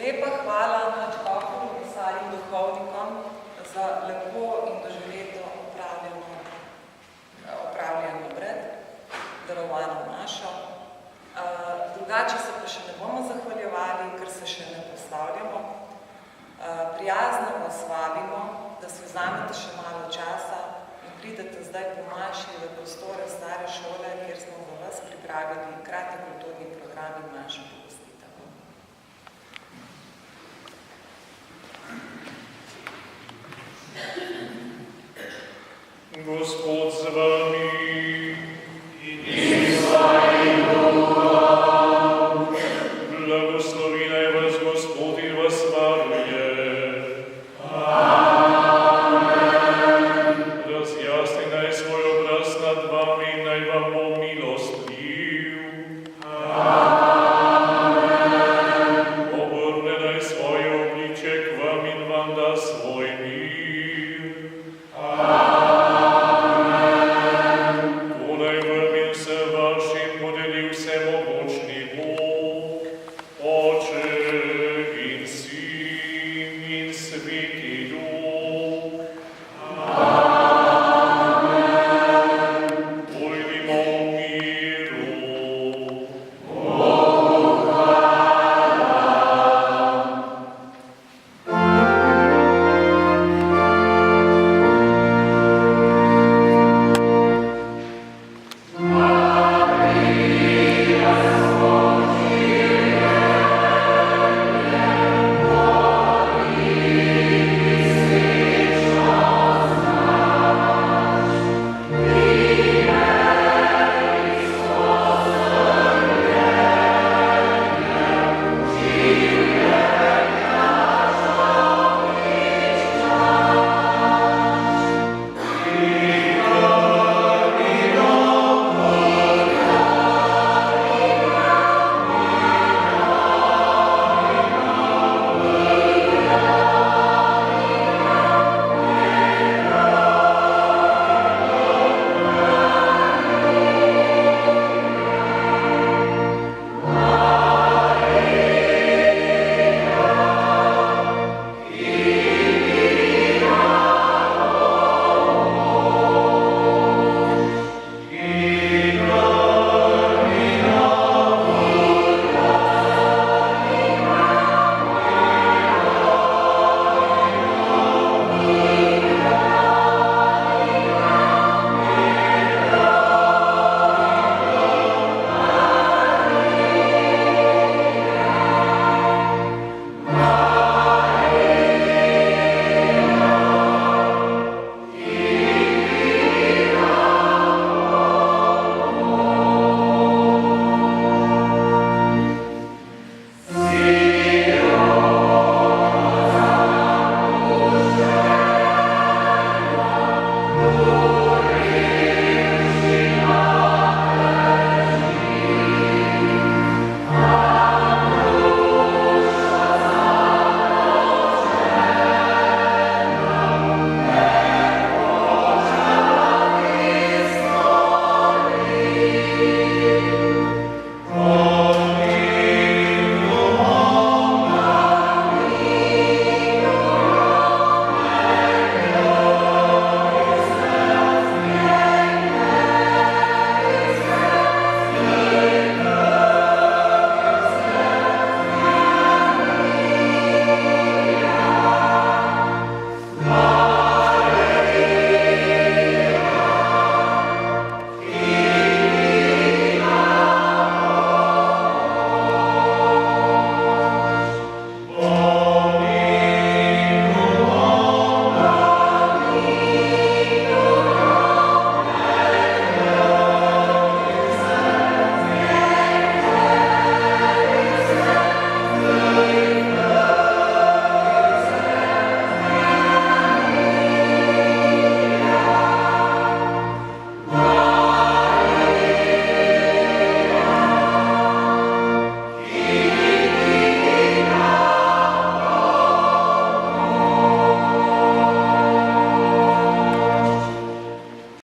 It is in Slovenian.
Lepa hvala nadškofom in ostalim duhovnikom za lepo in doživeto opravljen obred, darovano našo. Drugače se pa še ne bomo zahvaljevali, ker se še ne postavljamo. Prijazno vas vabimo, da si vzamete še malo časa in pridete zdaj po maši v prostore stare šole, kjer smo za vas pripravili kratek kulturni program in mašo.